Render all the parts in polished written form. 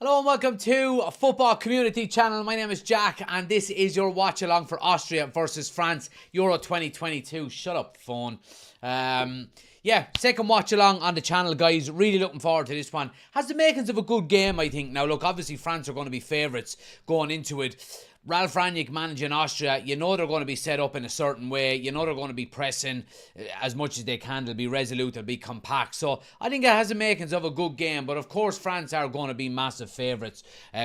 Hello and welcome to a football community channel. My name is Jack and this is your watch along for Austria versus France Euro 2022. Shut up, phone. Yeah, second watch along on the channel, guys. Really looking forward to this one. Has the makings of a good game, I think. Now, look, obviously France are going to be favourites going into it. Ralf Rangnick managing Austria, you know they're going to be set up in a certain way. You know they're going to be pressing as much as they can. They'll be resolute, they'll be compact. So I think it has the makings of a good game. But of course, France are going to be massive favourites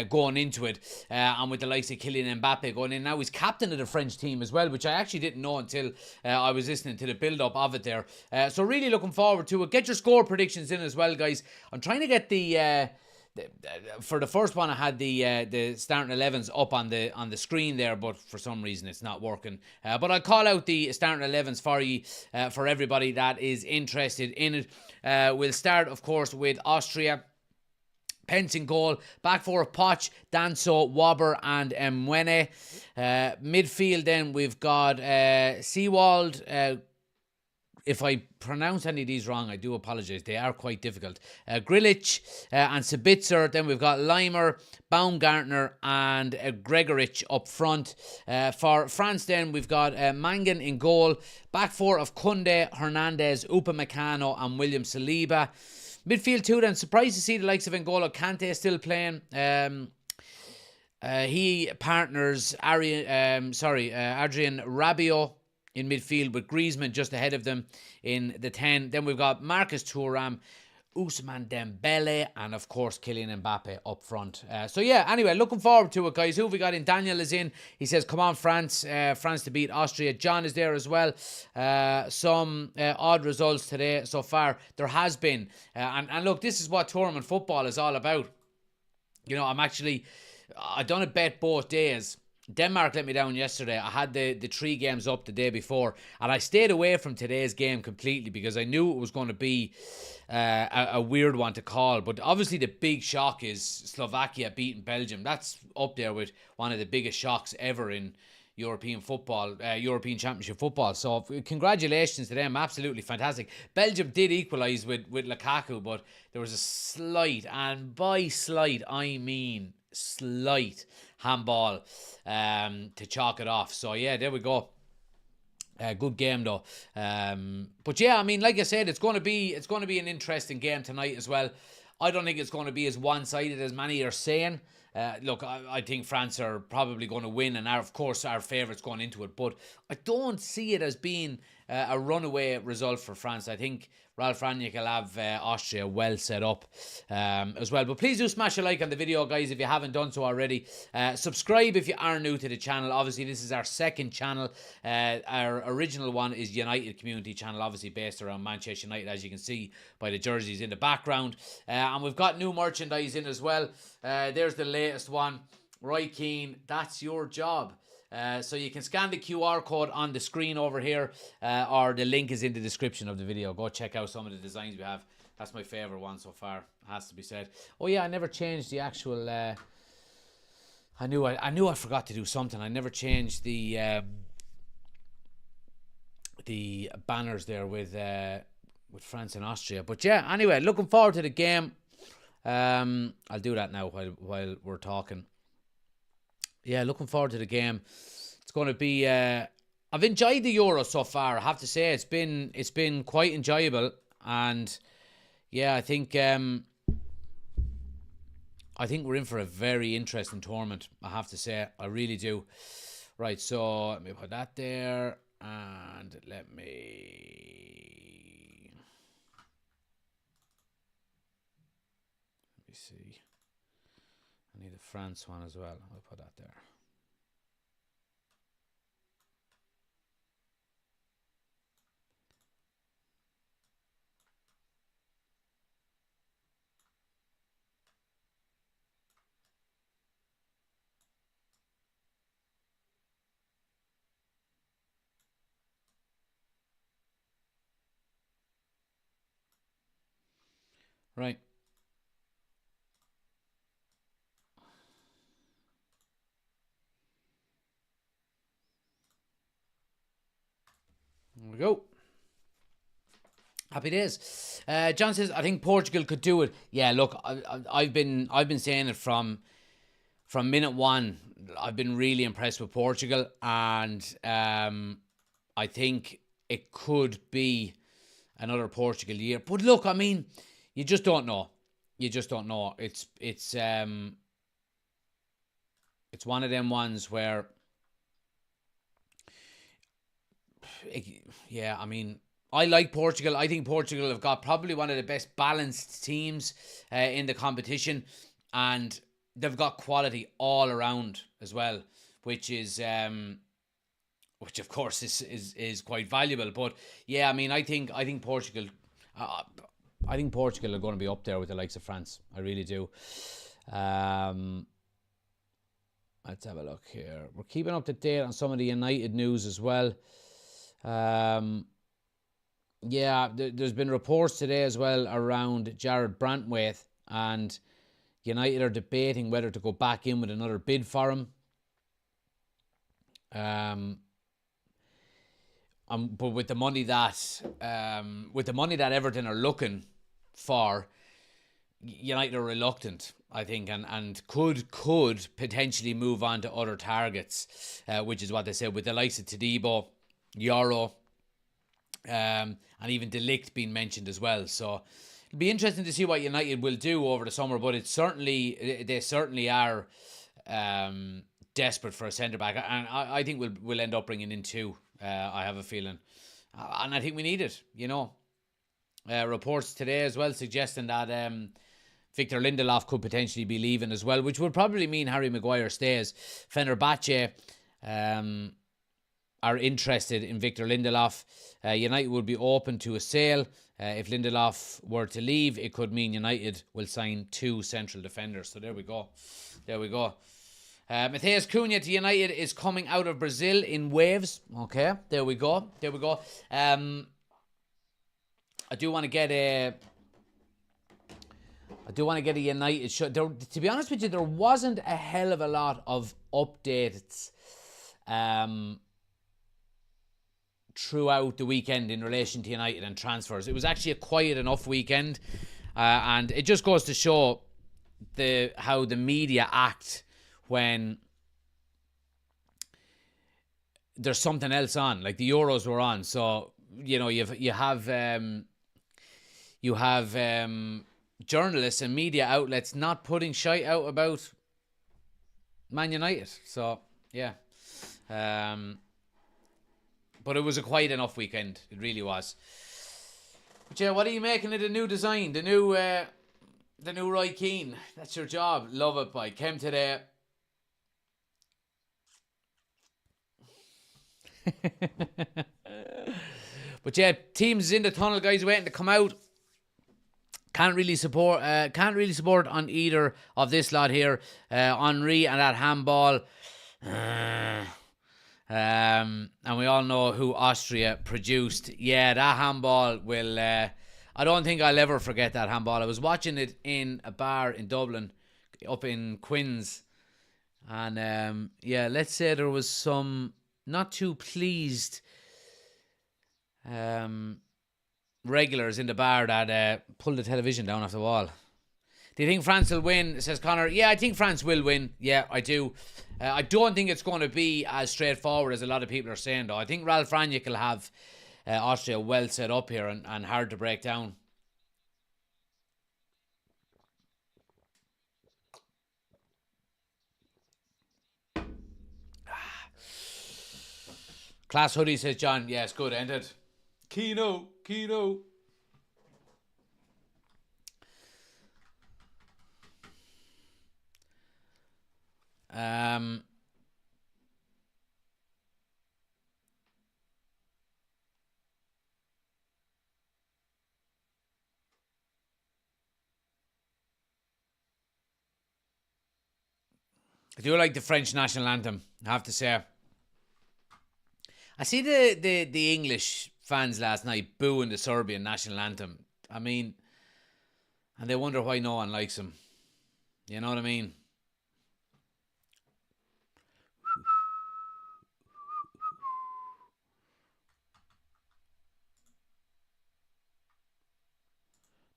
going into it. And with the likes of Kylian Mbappe going in. Now he's captain of the French team as well, which I actually didn't know until I was listening to the build-up of it there. So really looking forward to it. Get your score predictions in as well, guys. I'm trying to get for the first one, I had the starting 11s up on the screen there, but for some reason it's not working. But I'll call out the starting 11s for you, for everybody that is interested in it. We'll start, of course, with Austria. Pence in goal, back four of Poch, Danso, Wobber and Mwene. Midfield then we've got Seawald. If I pronounce any of these wrong, I do apologise. They are quite difficult. Grilic and Sabitzer. Then we've got Leimer, Baumgartner and Gregorich up front. For France then, we've got Mangan in goal. Back four of Kunde, Hernandez, Upamecano and William Saliba. Midfield two then, surprised to see the likes of N'Golo Kante still playing. He partners Adrien Rabiot in midfield with Griezmann just ahead of them in the 10. Then we've got Marcus Thuram, Ousmane Dembele, and of course Kylian Mbappe up front. So yeah, anyway, looking forward to it, guys. Who have we got in? Daniel is in. He says, come on, France. France to beat Austria. John is there as well. Some odd results today so far. There has been. And look, this is what tournament football is all about. You know, I done a bet both days. Denmark let me down yesterday. I had the 3 games up the day before, and I stayed away from today's game completely because I knew it was going to be a weird one to call. But obviously the big shock is Slovakia beating Belgium. That's up there with one of the biggest shocks ever in European football, European Championship football. So congratulations to them, absolutely fantastic. Belgium did equalise with Lukaku, but there was a slight, and by slight I mean slight, handball to chalk it off. So yeah, there we go. Good game though. But yeah, I mean, like I said, it's going to be an interesting game tonight as well. I don't think it's going to be as one-sided as many are saying. Look, I think France are probably going to win, and of course our favourites going into it. But I don't see it as being a runaway result for France. I think Ralf Rangnick will have Austria well set up as well. But please do smash a like on the video, guys, if you haven't done so already. Subscribe if you are new to the channel. Obviously, this is our second channel. Our original one is United Community Channel, obviously based around Manchester United, as you can see by the jerseys in the background. And we've got new merchandise in as well. There's the latest one. Roy Keane, that's your job. So you can scan the QR code on the screen over here, or the link is in the description of the video. Go check out some of the designs we have. That's my favourite one so far, has to be said. Oh yeah, I never changed the actual... I knew I forgot to do something. I never changed the banners there with France and Austria. But yeah, anyway, looking forward to the game. I'll do that now while we're talking. Yeah, looking forward to the game. It's going to be... I've enjoyed the Euro so far, I have to say. It's been quite enjoyable. And yeah, I think we're in for a very interesting tournament, I have to say. I really do. Right, so let me put that there. And let me see. I need a France one as well. I'll put that there. Right. There we go. Happy days. John says, I think Portugal could do it. Yeah, look, I've been saying it from minute one. I've been really impressed with Portugal, and I think it could be another Portugal year. But look, I mean, you just don't know. You just don't know. It's one of them ones where, yeah, I mean, I like Portugal. I think Portugal have got probably one of the best balanced teams in the competition, and they've got quality all around as well, which is which of course is quite valuable. But yeah, I mean, I think Portugal, uh, I think Portugal are going to be up there with the likes of France. I really do. Um, let's have a look here. We're keeping up to date on some of the United news as well. Um, yeah, there's been reports today as well around Jared Brantwaite, and United are debating whether to go back in with another bid for him. Um, but with the money that Everton are looking for, United are reluctant, I think, and could potentially move on to other targets, which is what they said with the likes of Todibo, Euro, and even De Ligt being mentioned as well. So it'll be interesting to see what United will do over the summer. But they certainly are desperate for a centre back, and I think we'll end up bringing in two. I have a feeling, and I think we need it. Reports today as well suggesting that Victor Lindelof could potentially be leaving as well, which would probably mean Harry Maguire stays. Fenerbahce are interested in Victor Lindelof. United would be open to a sale. If Lindelof were to leave, it could mean United will sign two central defenders. So there we go. There we go. Matheus Cunha to United is coming out of Brazil in waves. Okay, there we go. There we go. I do want to get a United show. To be honest with you, there wasn't a hell of a lot of updates throughout the weekend in relation to United and transfers. It was actually a quiet enough weekend, and it just goes to show how the media act when there's something else on. Like the Euros were on, so you have journalists and media outlets not putting shite out about Man United. So yeah, but it was a quiet enough weekend. It really was. But yeah, what are you making of the new design? The new Roy Keane. That's your job. Love it, boy. Came today. But yeah, teams in the tunnel, guys, waiting to come out. Can't really support on either of this lot here. Henry and that handball. And we all know who Austria produced. Yeah, that handball will. I don't think I'll ever forget that handball. I was watching it in a bar in Dublin, up in Quinns, and yeah, let's say there was some not too pleased regulars in the bar that pulled the television down off the wall. Do you think France will win? Says Connor. Yeah, I think France will win. Yeah, I do. I don't think it's going to be as straightforward as a lot of people are saying, though. I think Ralf Rangnick will have Austria well set up here and hard to break down. Class hoodie, says John. Yeah, it's good, ain't it? Kino. Um, I do like the French national anthem, I have to say. I see the English fans last night booing the Serbian national anthem. I mean, and they wonder why no one likes them. You know what I mean?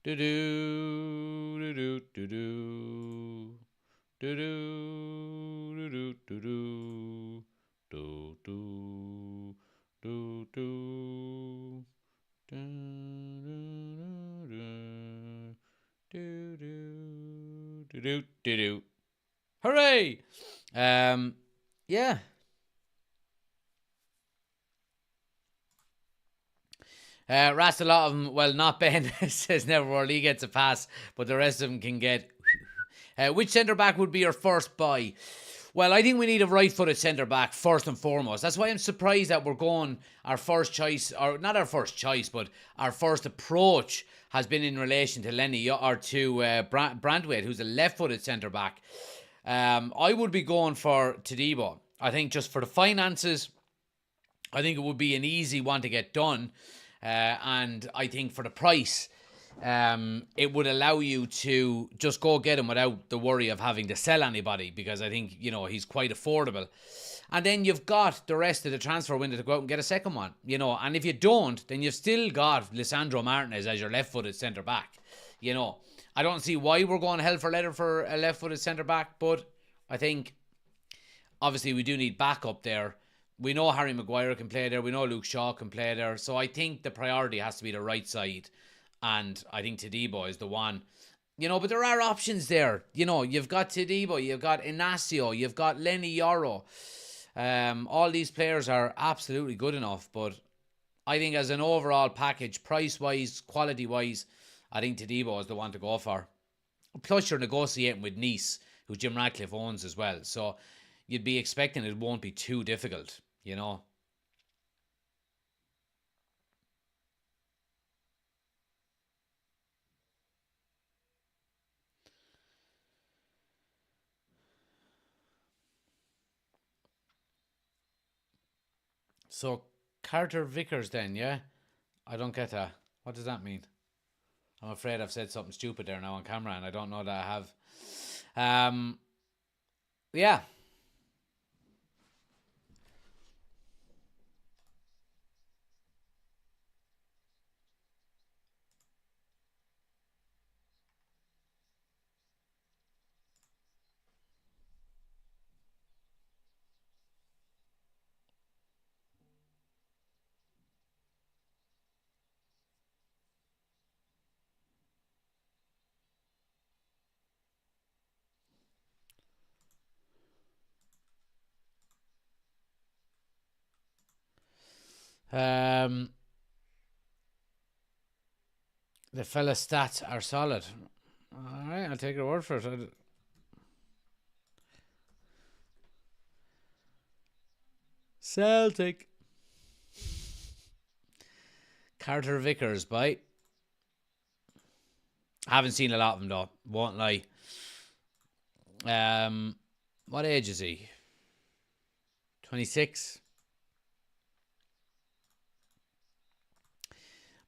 Do do do do do do do do do do do do do do do do. Hooray! Yeah. Rest a lot of them. Well, not Ben says never he gets a pass, but the rest of them can get. Which centre back would be your first buy? Well, I think we need a right-footed centre back first and foremost. That's why I'm surprised that we're going our first choice, or not our first choice, but our first approach has been in relation to Lenny or to Brandwaite, who's a left-footed centre back. I would be going for Todibo. I think just for the finances, I think it would be an easy one to get done. And I think for the price, it would allow you to just go get him without the worry of having to sell anybody, because I think, he's quite affordable. And then you've got the rest of the transfer window to go out and get a second one, and if you don't, then you've still got Lisandro Martinez as your left-footed centre-back. I don't see why we're going hell for leather for a left-footed centre-back, but I think obviously we do need backup there. We know Harry Maguire can play there. We know Luke Shaw can play there. So I think the priority has to be the right side. And I think Todibo is the one. But there are options there. You've got Todibo, you've got Inacio, you've got Lenny Yoro. All these players are absolutely good enough. But I think as an overall package, price-wise, quality-wise, I think Todibo is the one to go for. Plus you're negotiating with Nice, who Jim Ratcliffe owns as well. So you'd be expecting it won't be too difficult, So Carter Vickers then, yeah? I don't get that. What does that mean? I'm afraid I've said something stupid there now on camera, and I don't know that I have. Yeah. Um, the fella's stats are solid. All right, I'll take your word for it. Celtic. Carter Vickers, bye. I haven't seen a lot of him though. Won't lie. What age is he? 26.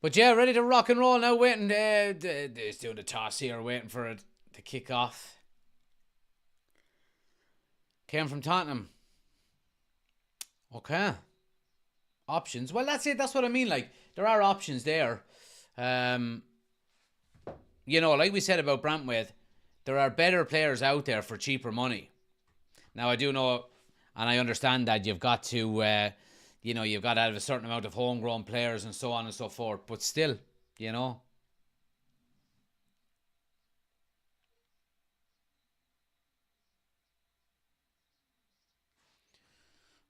But yeah, ready to rock and roll now. Waiting. He's doing the toss here, waiting for it to kick off. Came from Tottenham. Okay. Options. Well, that's it. That's what I mean. Like, there are options there. Like we said about Brantwaite, there are better players out there for cheaper money. Now, I do know, and I understand that you've got to, you've got to have a certain amount of homegrown players and so on and so forth. But still,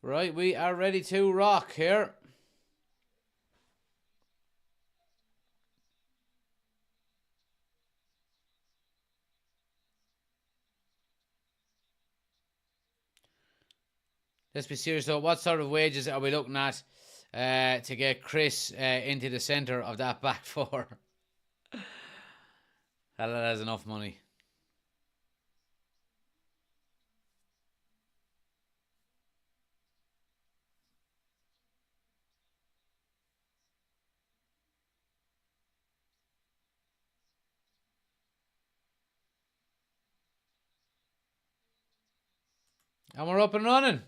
Right, we are ready to rock here. Let's be serious though. What sort of wages are we looking at to get Chris into the centre of that back four? That has enough money. And we're up and running.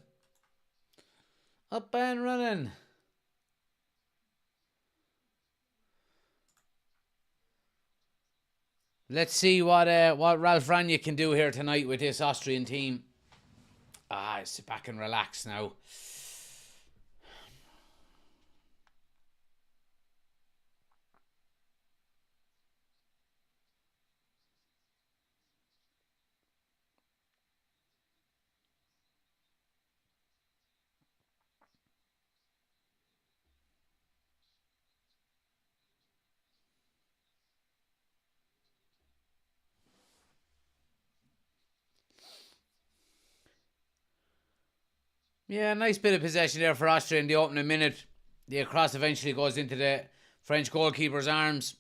Up and running. Let's see what Ralf Rangnick can do here tonight with this Austrian team. Sit back and relax now. Yeah, nice bit of possession there for Austria in the opening minute. The cross eventually goes into the French goalkeeper's arms.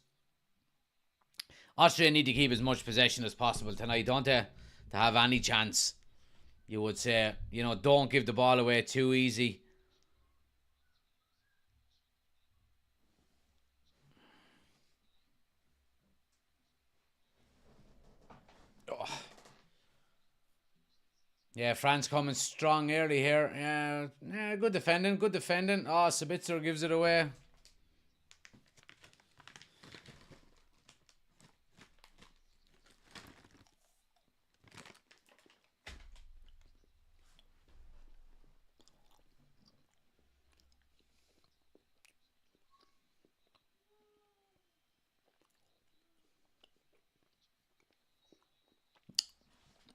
Austria need to keep as much possession as possible tonight, don't they? To have any chance, you would say. Don't give the ball away too easy. Oh. Yeah, France coming strong early here. Yeah, good defending, good defending. Oh, Sabitzer gives it away.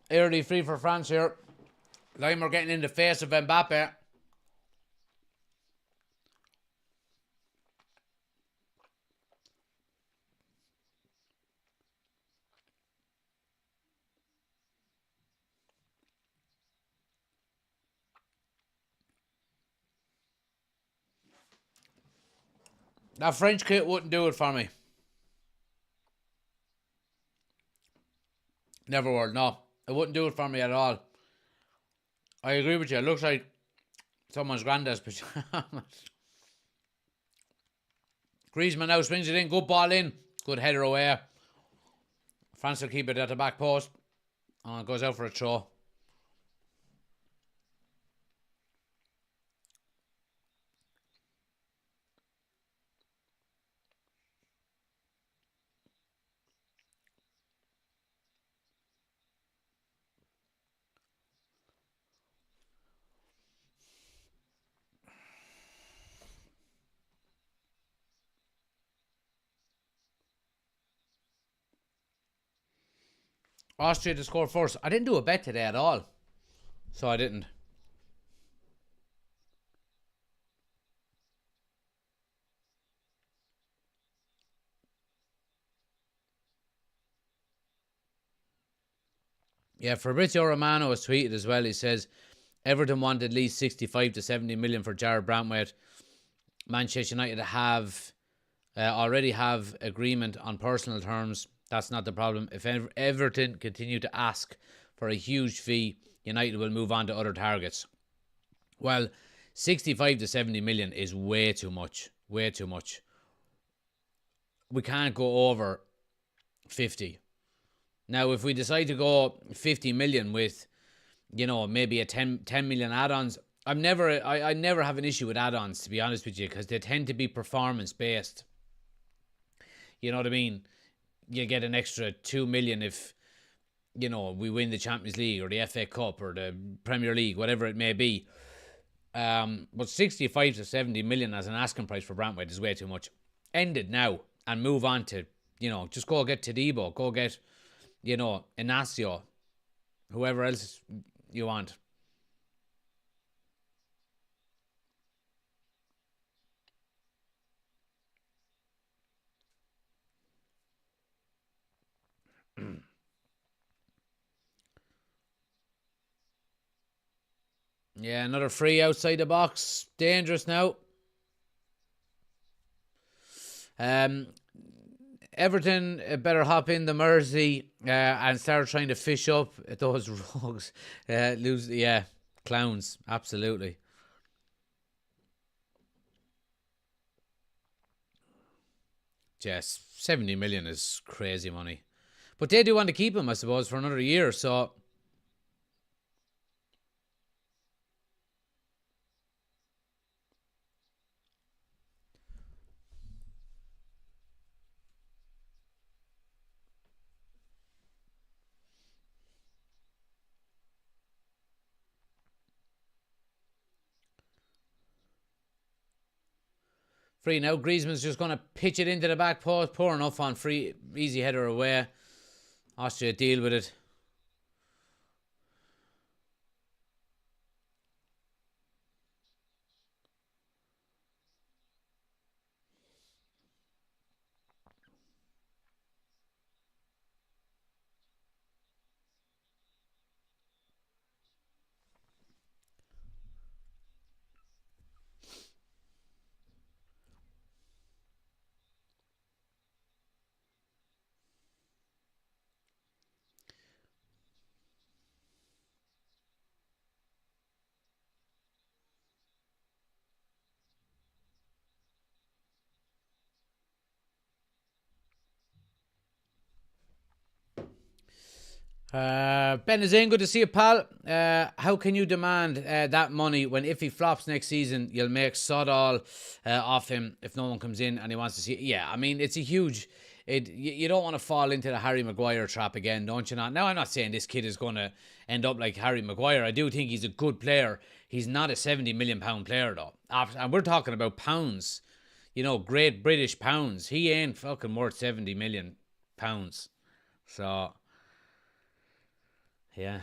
Early free for France here. Limer getting in the face of Mbappe. That French kit wouldn't do it for me. Never would, no. It wouldn't do it for me at all. I agree with you. It looks like someone's granddad's pajamas. Griezmann now swings it in. Good ball in. Good header away. France will keep it at the back post. And it goes out for a throw. Austria to score first. I didn't do a bet today at all. So I didn't. Yeah, Fabrizio Romano has tweeted as well. He says Everton want at least 65 to 70 million for Jared Brantwaite. Manchester United have already have agreement on personal terms. That's not the problem. If Everton continue to ask for a huge fee, United will move on to other targets. Well, 65 to 70 million is way too much. Way too much. We can't go over 50. Now, if we decide to go 50 million with, maybe a 10 million add-ons, I never have an issue with add-ons, to be honest with you, because they tend to be performance-based. You know what I mean? You get an extra 2 million if, we win the Champions League or the FA Cup or the Premier League, whatever it may be. But 65 to 70 million as an asking price for Brantwaite is way too much. End it now and move on to, just go get Todibo, go get, Inacio, whoever else you want. Yeah, another free outside the box. Dangerous now. Um, Everton better hop in the Mersey and start trying to fish up those rogues. Clowns, absolutely. Yes, 70 million is crazy money. But they do want to keep him, I suppose, for another year, so... Free now. Griezmann's just going to pitch it into the back post. Poor enough on free. Easy header away. Austria deal with it. Ben Azane, good to see you, pal. How can you demand that money when if he flops next season, you'll make sod all off him if no one comes in and he wants to see it? Yeah, I mean, it's a huge... You don't want to fall into the Harry Maguire trap again, don't you not? Now, I'm not saying this kid is going to end up like Harry Maguire. I do think he's a good player. He's not a £70 million player, though. And we're talking about pounds. You know, great British pounds. He ain't fucking worth £70 million. So... yeah.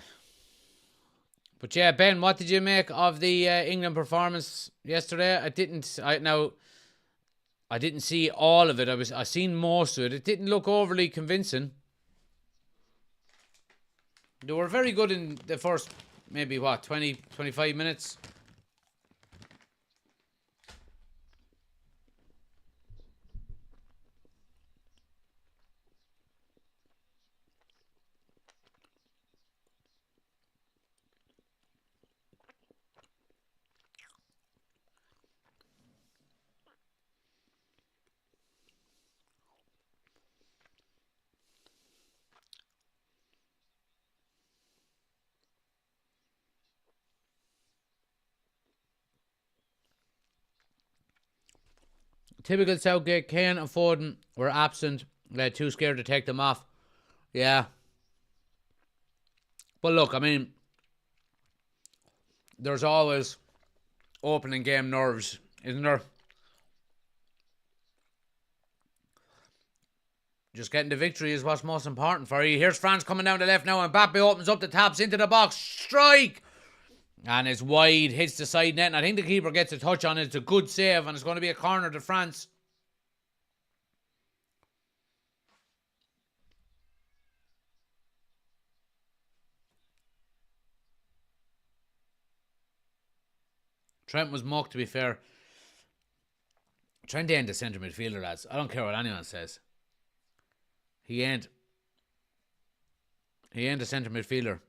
But yeah, Ben, what did you make of the England performance yesterday? I didn't see all of it. I seen most of it. It didn't look overly convincing. They were very good in the first maybe 20, 25 minutes. Typical Southgate. Kane and Foden were absent. They're too scared to take them off. Yeah. But look, I mean, there's always opening game nerves, isn't there? Just getting the victory is what's most important for you. Here's France coming down the left now, and Mbappe opens up the taps into the box. Strike! And it's wide, hits the side net, and I think the keeper gets a touch on it. It's a good save, and it's going to be a corner to France. Trent was mucked, to be fair. Trent ain't the centre midfielder, lads. I don't care what anyone says. He ain't. He ain't a centre midfielder.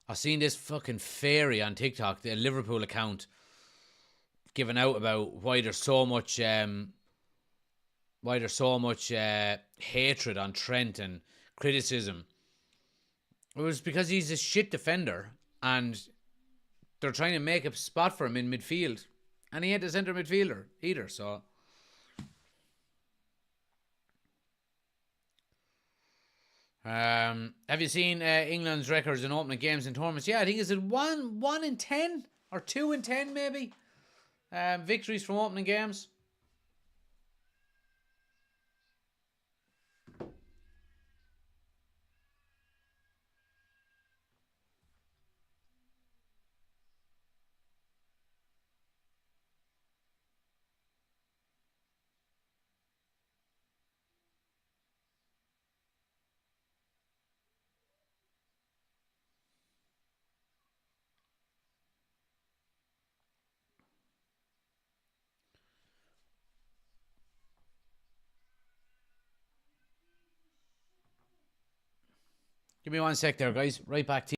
I've seen this fucking fairy on TikTok, the Liverpool account, giving out about why there's so much hatred on Trent and criticism. It was because he's a shit defender and they're trying to make a spot for him in midfield. And he ain't a centre midfielder either, so... have you seen England's records in opening games and tournaments? Yeah, I think it's 1 in 10 or 2 in 10 maybe. Victories from opening games. Give me 1 sec there, guys. Right back to you.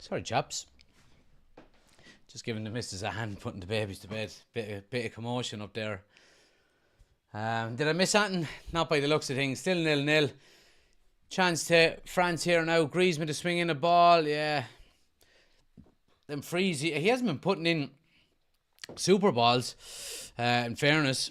Sorry, chaps. Just giving the missus a hand, putting the babies to bed. Bit of commotion up there. Did I miss anything? Not by the looks of things. Still 0-0. Chance to France here now. Griezmann to swing in the ball. Yeah. Them frees. He hasn't been putting in super balls, in fairness.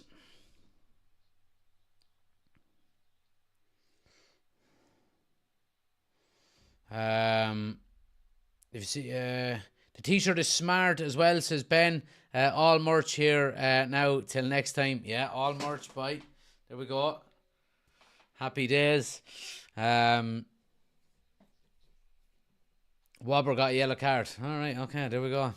If you see, the t-shirt is smart as well, says Ben. All merch here now till next time. Yeah, all merch. Bye. There we go. Happy days. Wobber got a yellow card. All right, okay, there we go.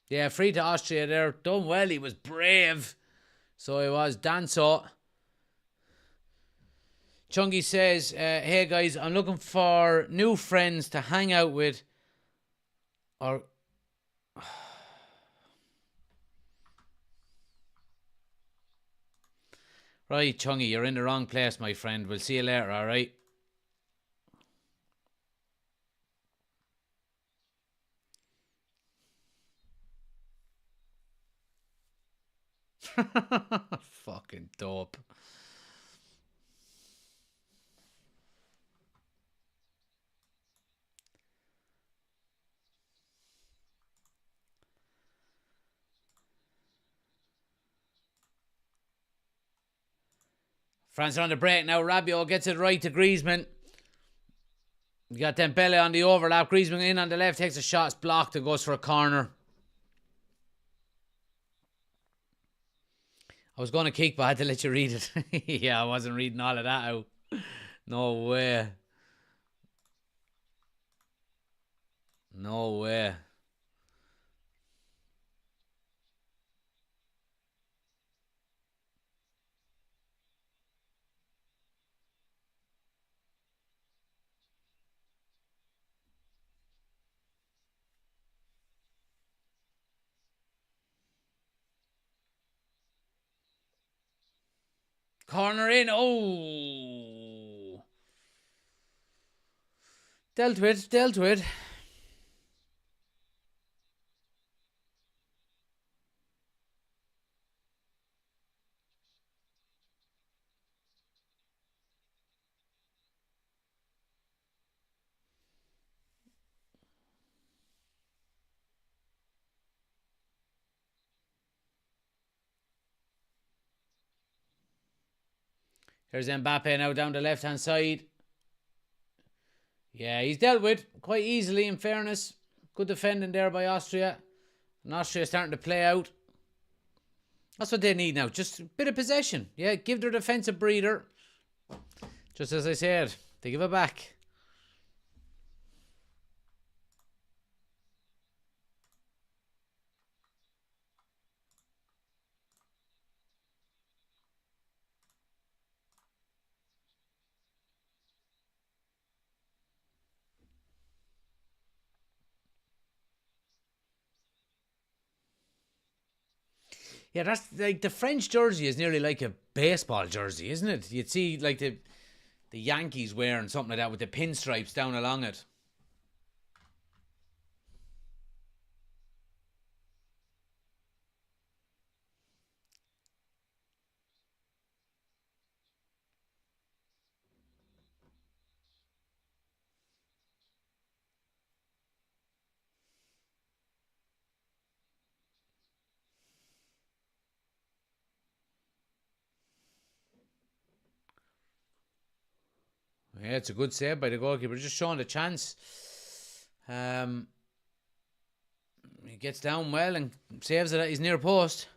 Yeah, free to Austria there. Done well. He was brave. So he was. Danso. Chungy says, hey guys, I'm looking for new friends to hang out with. Or... Right, Chungy, you're in the wrong place, my friend. We'll see you later, alright? Fucking dope. France are on the break now. Rabiot gets it right to Griezmann. You got Dembele on the overlap. Griezmann in on the left, takes a shot, it's blocked and goes for a corner. I was going to kick, but I had to let you read it. Yeah, I wasn't reading all of that out. No way. No way. Corner in. Oh. Dealt with. Here's Mbappe now down the left-hand side. Yeah, he's dealt with quite easily, in fairness. Good defending there by Austria. And Austria starting to play out. That's what they need now. Just a bit of possession. Yeah, give their defence a breather. Just as I said, they give it back. Yeah, that's like the French jersey is nearly like a baseball jersey, isn't it? You'd see like the Yankees wearing something like that with the pinstripes down along it. Yeah, it's a good save by the goalkeeper. Just showing the chance. He gets down well and saves it at his near post.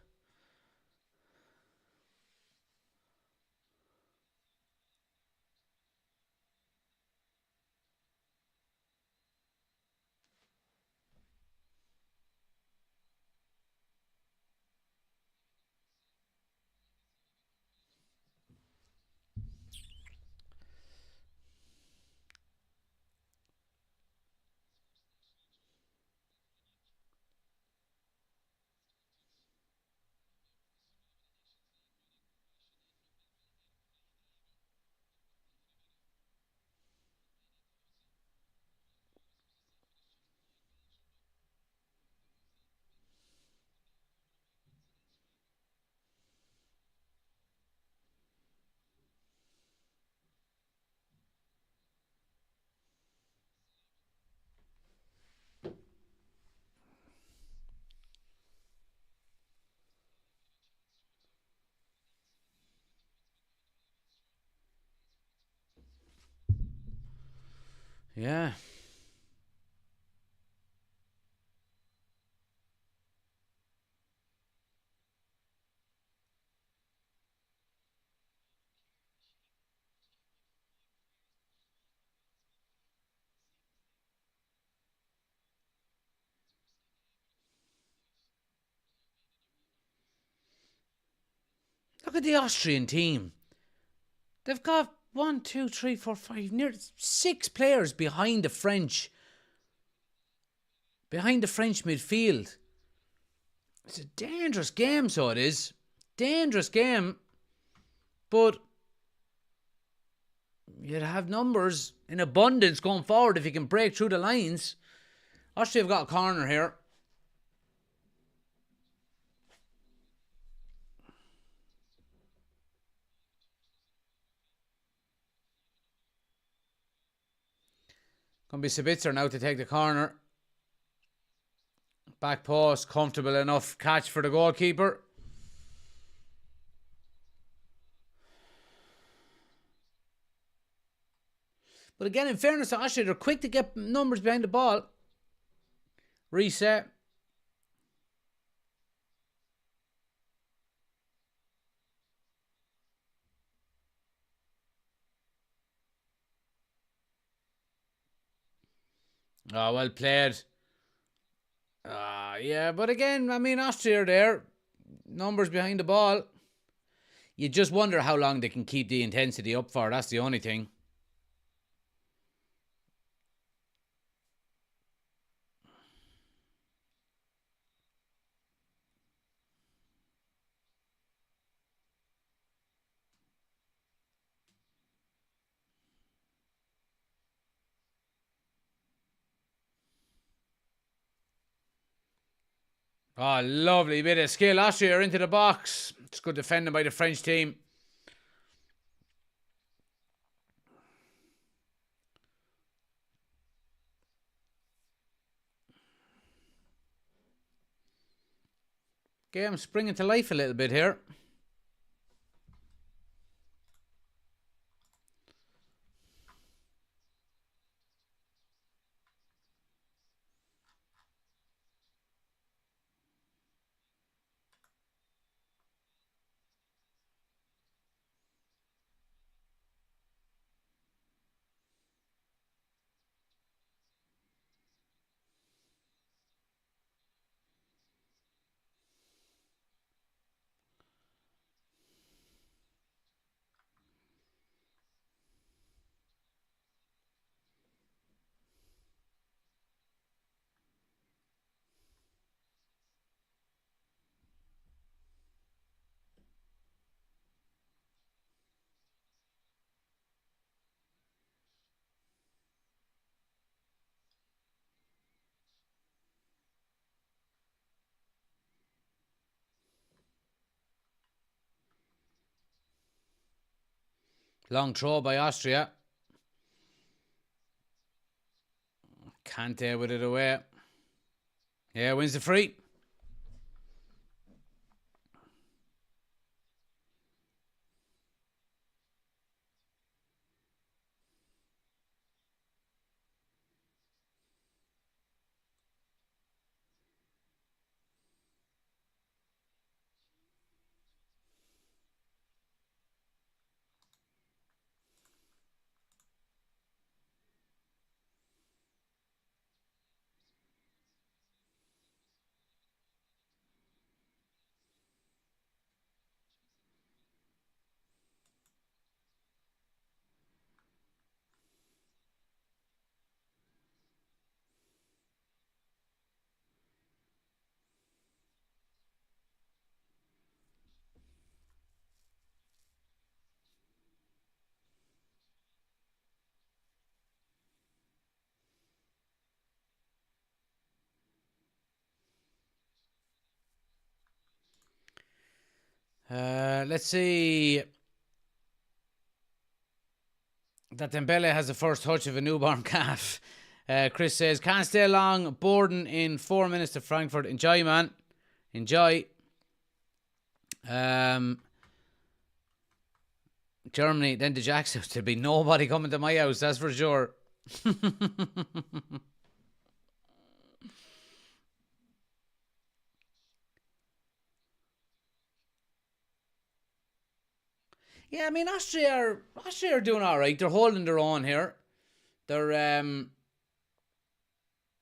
Yeah. Look at the Austrian team. They've got 1, 2, 3, 4, 5, near 6 players behind the French midfield. It's a dangerous game, so it is. Dangerous game, but you'd have numbers in abundance going forward if you can break through the lines. Austria have got a corner here. Going to be Sabitzer now to take the corner. Back post, comfortable enough catch for the goalkeeper. But again, in fairness to Austria, they're quick to get numbers behind the ball. Reset. Oh, well played. Yeah, but again, I mean, Austria are there. Numbers behind the ball. You just wonder how long they can keep the intensity up for. That's the only thing. Oh, lovely bit of skill. Austria are into the box. It's good defending by the French team. Game springing to life a little bit here. Long throw by Austria. Kante with it away. Yeah, wins the free. Let's see. That Dembele has the first touch of a newborn calf. Chris says, can't stay long. Borden in 4 minutes to Frankfurt. Enjoy, man. Enjoy. Germany, then to Jack's house. There'll be nobody coming to my house, that's for sure. Yeah, I mean Austria are doing all right. They're holding their own here. They're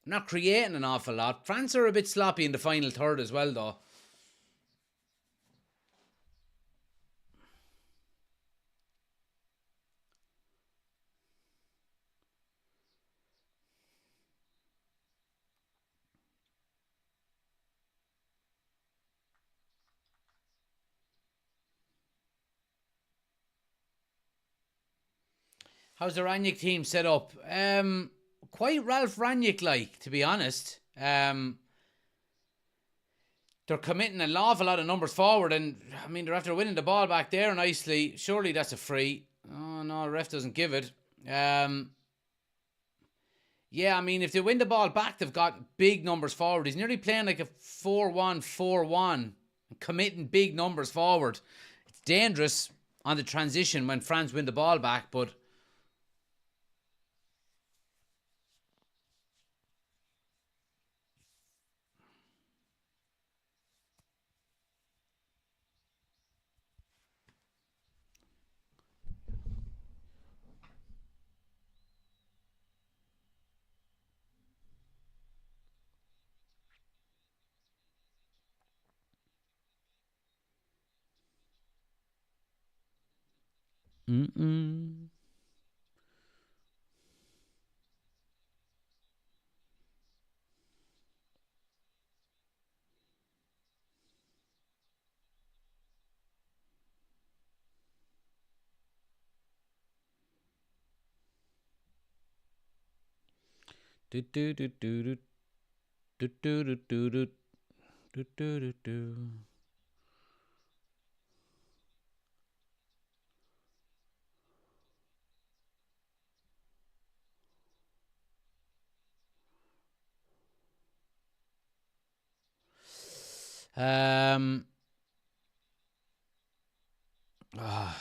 not creating an awful lot. France are a bit sloppy in the final third as well, though. How's the Rangnick team set up? Quite Ralf Rangnick like, to be honest. They're committing an awful lot of numbers forward, and I mean they're after winning the ball back there nicely. Surely that's a free. Oh no, the ref doesn't give it. Yeah, I mean if they win the ball back, they've got big numbers forward. He's nearly playing like a 4-1-4-1, committing big numbers forward. It's dangerous on the transition when France win the ball back, but mm-mm. Do do do do do do do do do do do do do. Um. ah.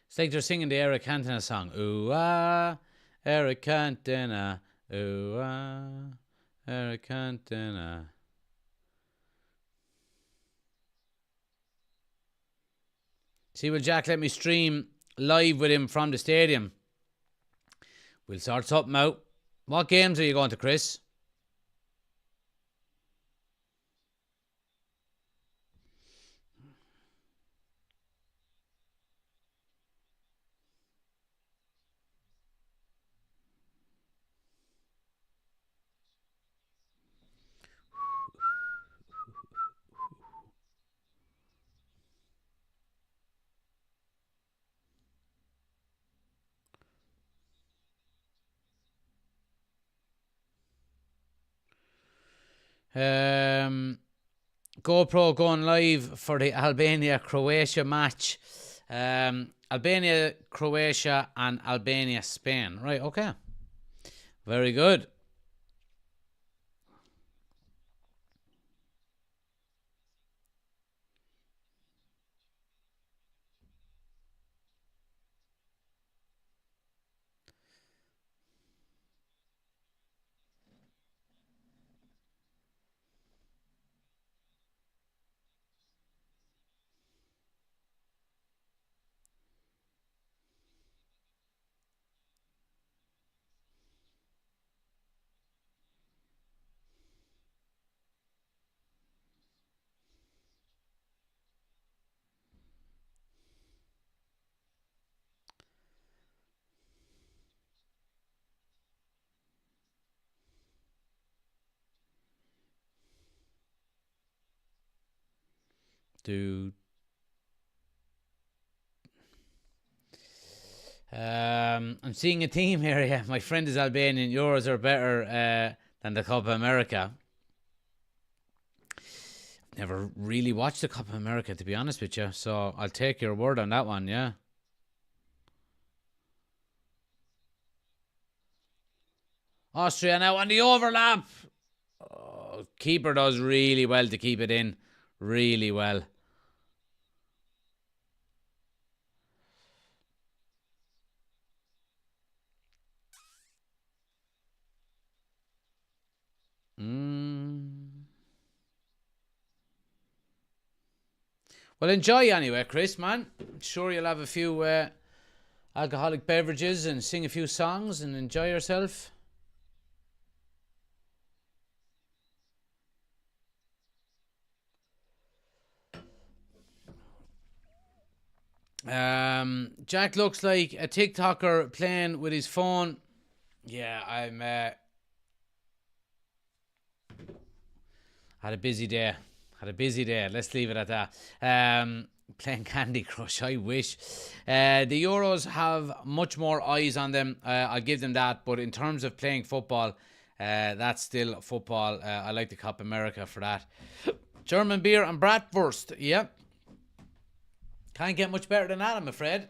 It's like they're singing the Eric Cantona song. Ooh ah, Eric Cantona. Ooh ah, Eric Cantona. See, will Jack let me stream live with him from the stadium? We'll sort something out. What games are you going to, Chris? Um, GoPro going live for the Albania Croatia match. Albania Croatia and Albania Spain. Right, okay. Very good. Do I'm seeing a team here. Yeah, my friend is Albanian. Yours are better than the Copa America. Never really watched the Copa America, to be honest with you. So I'll take your word on that one. Yeah. Austria now on the overlap. Keeper does really well to keep it in. Really well. Well, enjoy anyway, Chris, man. Sure you'll have a few alcoholic beverages and sing a few songs and enjoy yourself. Jack looks like a TikToker playing with his phone. Yeah, I'm had a busy day. Had a busy day. Let's leave it at that. Playing Candy Crush. I wish. The Euros have much more eyes on them. I'll give them that. But in terms of playing football, that's still football. I like the Copa America for that. German beer and bratwurst. Yep. Can't get much better than that, I'm afraid.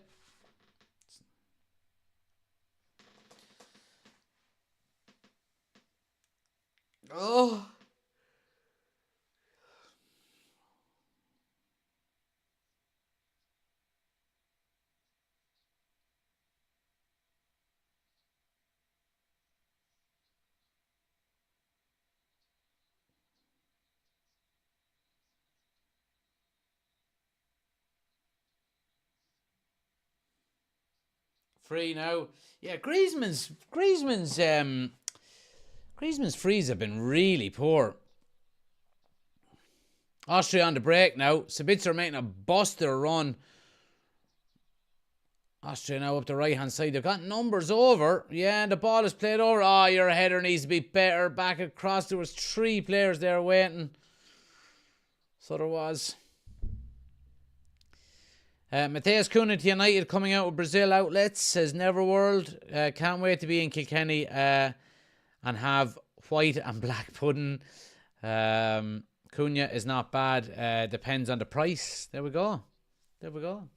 Oh. Free now. Yeah, Griezmann's frees have been really poor. Austria on the break now. Sabitzer making a buster run. Austria now up the right hand side. They've got numbers over. Yeah, the ball is played over. Oh, your header needs to be better. Back across. There was 3 players there waiting. So there was. Matthias Cunha to United coming out with Brazil outlets, says Neverworld. Can't wait to be in Kilkenny and have white and black pudding. Cunha is not bad. Depends on the price. There we go. There we go.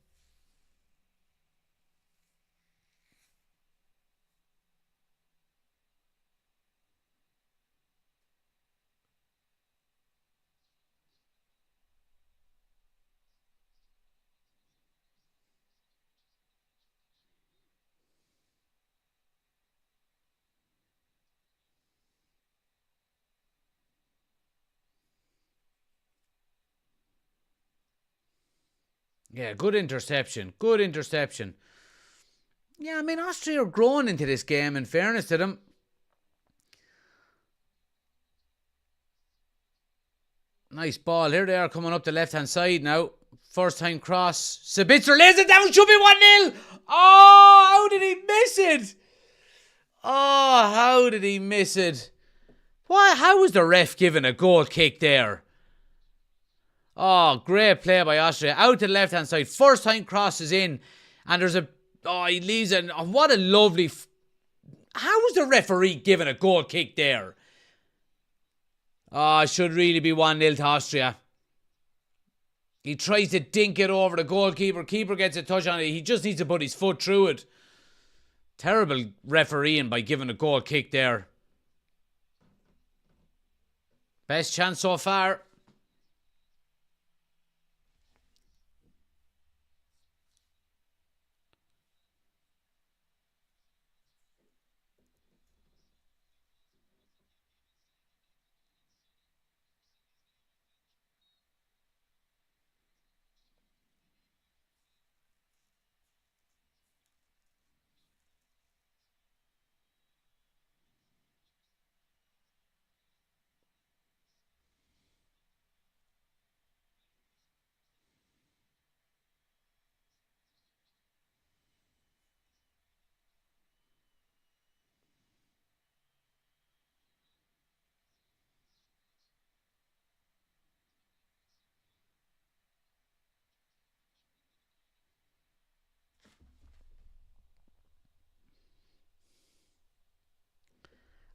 Yeah, good interception. Good interception. Yeah, I mean, Austria are growing into this game, in fairness to them. Nice ball. Here they are coming up the left-hand side now. First time cross. Sabitzer lays it down. Should be 1-0. Oh, how did he miss it? Oh, how did he miss it? Why? How was the ref giving a goal kick there? Oh, great play by Austria. Out to the left-hand side. First time cross is in. And there's a... Oh, he leaves it. Oh, what a lovely... How was the referee giving a goal kick there? Oh, it should really be 1-0 to Austria. He tries to dink it over the goalkeeper. Keeper gets a touch on it. He just needs to put his foot through it. Terrible refereeing by giving a goal kick there. Best chance so far.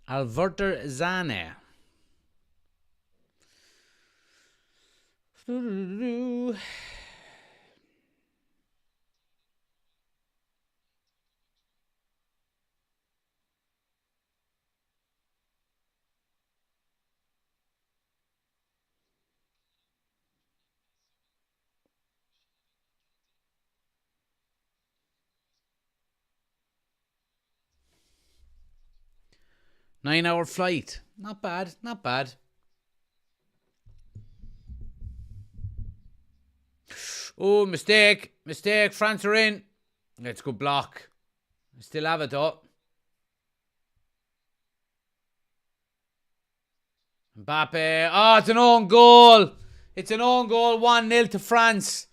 Alverter Zane. 9-hour flight. Not bad, not bad. Oh, mistake. Mistake. France are in. Let's go block. Still have it though. Mbappe. Oh, it's an own goal. It's an own goal. 1-0 to France.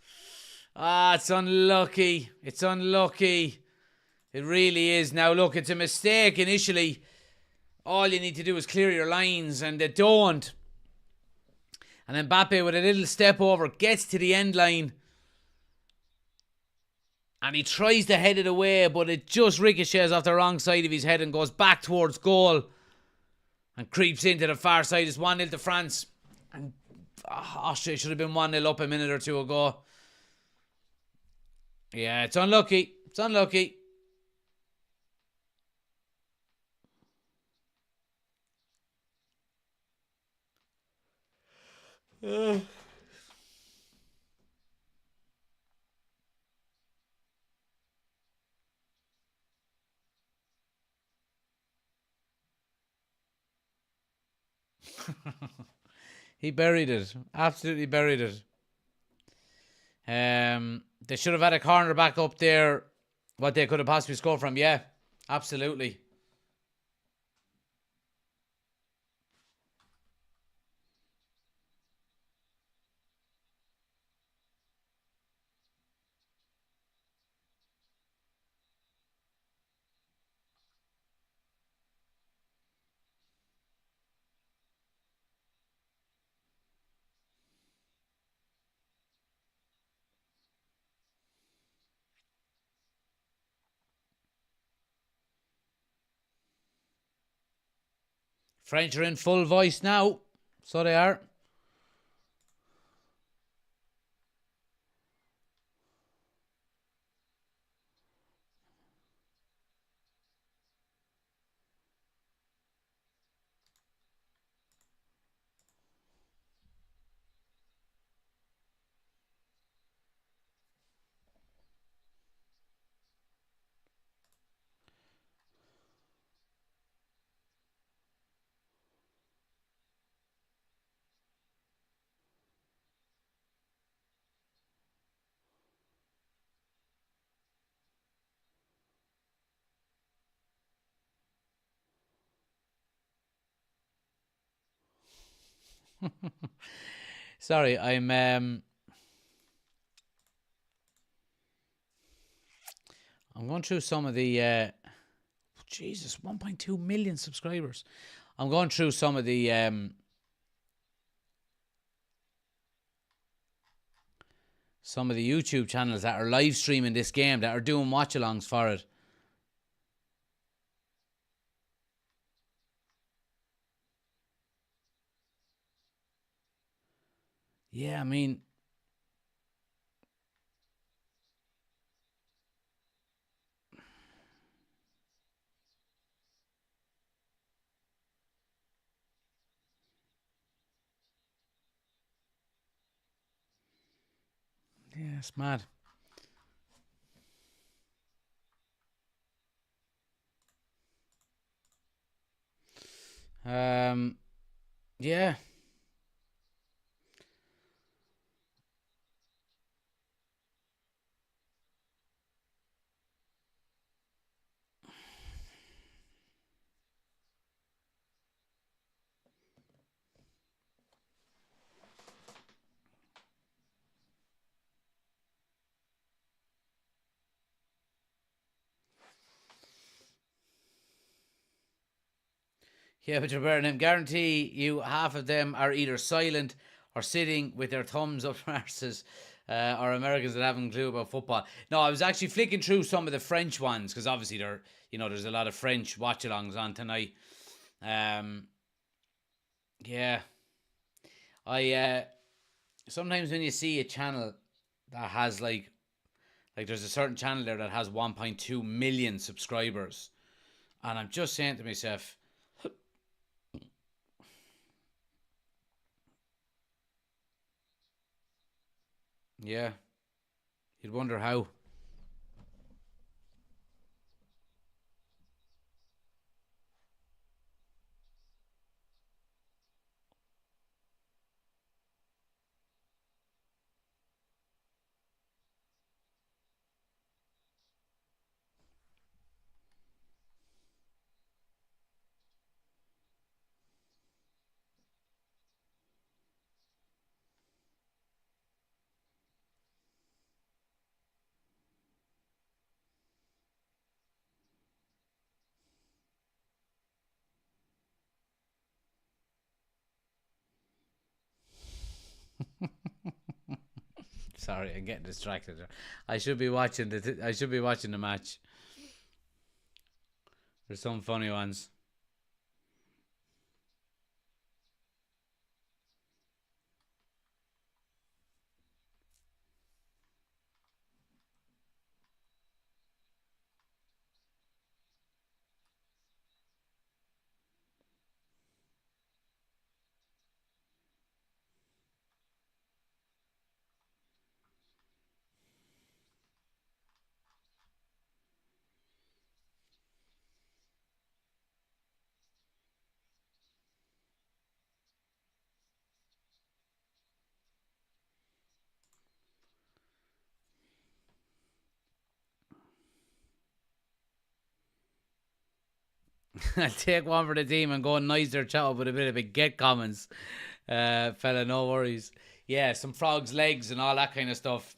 Ah, it's unlucky. It's unlucky. It really is. Now, look, it's a mistake initially. All you need to do is clear your lines, and they don't. And then Mbappe, with a little step over, gets to the end line. And he tries to head it away, but it just ricochets off the wrong side of his head and goes back towards goal. And creeps into the far side. It's 1-0 to France. And Austria should have been 1-0 up a minute or two ago. Yeah, it's unlucky. It's unlucky. He buried it. Absolutely buried it. They should have had a corner back up there. What they could have possibly scored from. Yeah, absolutely. French are in full voice now. So they are. Sorry, I'm going through some of the Jesus, 1.2 million subscribers. I'm going through some of the YouTube channels that are live streaming this game, that are doing watch-alongs for it. Yeah, I mean, yeah, it's mad. Yeah. Yeah, but you're bearing them. Guarantee you half of them are either silent or sitting with their thumbs up their arses, or Americans that haven't a clue about football. No, I was actually flicking through some of the French ones, because obviously there's a lot of French watch-alongs on tonight. Yeah. I sometimes when you see a channel that has like there's a certain channel there that has 1.2 million subscribers, and I'm just saying to myself, yeah, you'd wonder how. Sorry, I'm getting distracted. I should be watching I should be watching the match. There's some funny ones. I'll take one for the team and go nice their chat up with a bit of a get comments. Fella, no worries. Yeah, some frogs' legs and all that kind of stuff.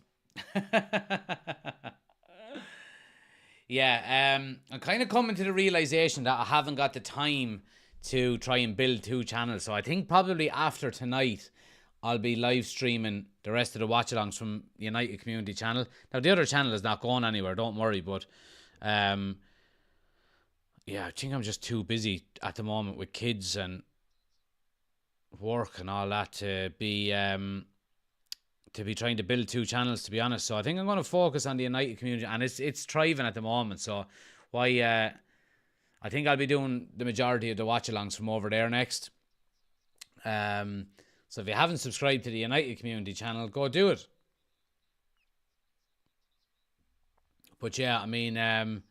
Yeah, I'm kind of coming to the realization that I haven't got the time to try and build two channels. So I think probably after tonight, I'll be live streaming the rest of the watch-alongs from the United Community channel. Now, the other channel is not going anywhere, don't worry, but yeah, I think I'm just too busy at the moment with kids and work and all that to be trying to build two channels, to be honest. So I think I'm going to focus on the United Community, and it's thriving at the moment. So I think I'll be doing the majority of the watch-alongs from over there next. So if you haven't subscribed to the United Community channel, go do it. But yeah, I mean,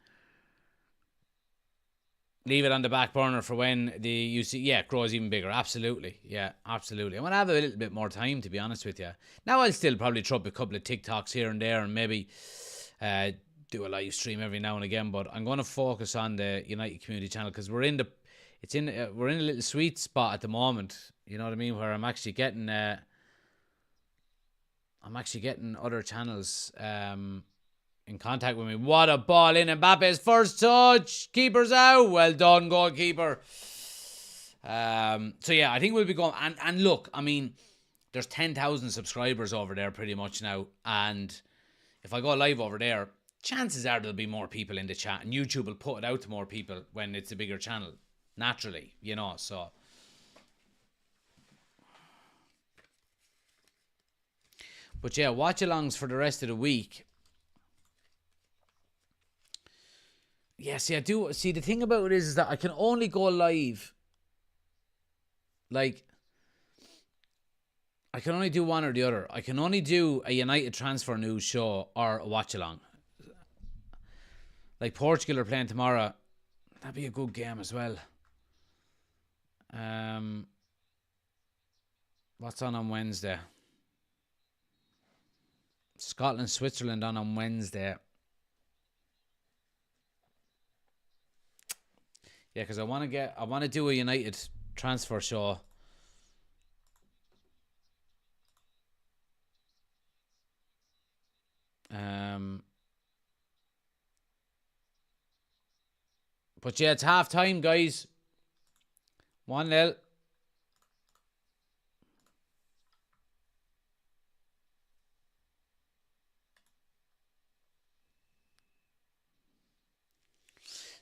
leave it on the back burner for when the UC grows even bigger. Absolutely. Yeah, absolutely. I'm going to have a little bit more time, to be honest with you. Now I'll still probably throw up a couple of TikToks here and there and maybe do a live stream every now and again, but I'm going to focus on the United Community channel because we're in a little sweet spot at the moment. You know what I mean? Where I'm actually getting other channels in contact with me. What a ball in Mbappe's first touch. Keeper's out. Well done, goalkeeper. So yeah, I think we'll be going. And look, I mean, there's 10,000 subscribers over there pretty much now. And if I go live over there, chances are there'll be more people in the chat. And YouTube will put it out to more people when it's a bigger channel. Naturally, you know, so. But yeah, watch-alongs for the rest of the week. Yeah, see, I do. See, the thing about it is that I can only go live. Like, I can only do one or the other. I can only do a United transfer news show or a watch-along. Like, Portugal are playing tomorrow. That'd be a good game as well. What's on Wednesday? Scotland, Switzerland on Wednesday. Yeah, because I want to do a United transfer show. But yeah, it's half time, guys. 1-0.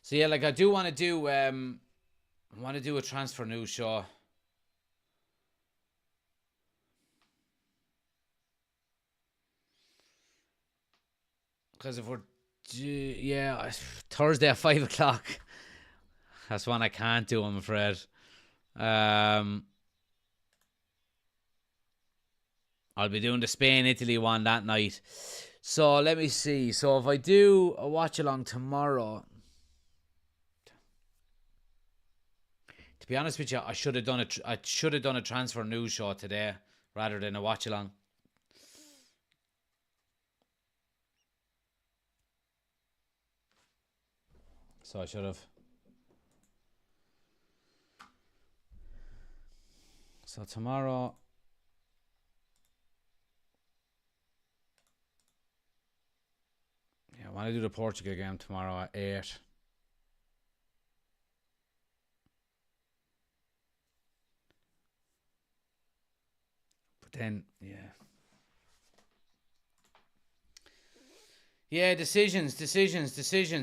So yeah, like I do want to do a transfer news show. Because if we're Thursday at 5:00. That's one I can't do, I'm afraid. I'll be doing the Spain-Italy one that night. So let me see. So if I do a watch along tomorrow, to be honest with you, I should have done a transfer news show today rather than a watch along. So I should have. So tomorrow, I want to do the Portugal game tomorrow at 8. But then, yeah. Yeah, decisions.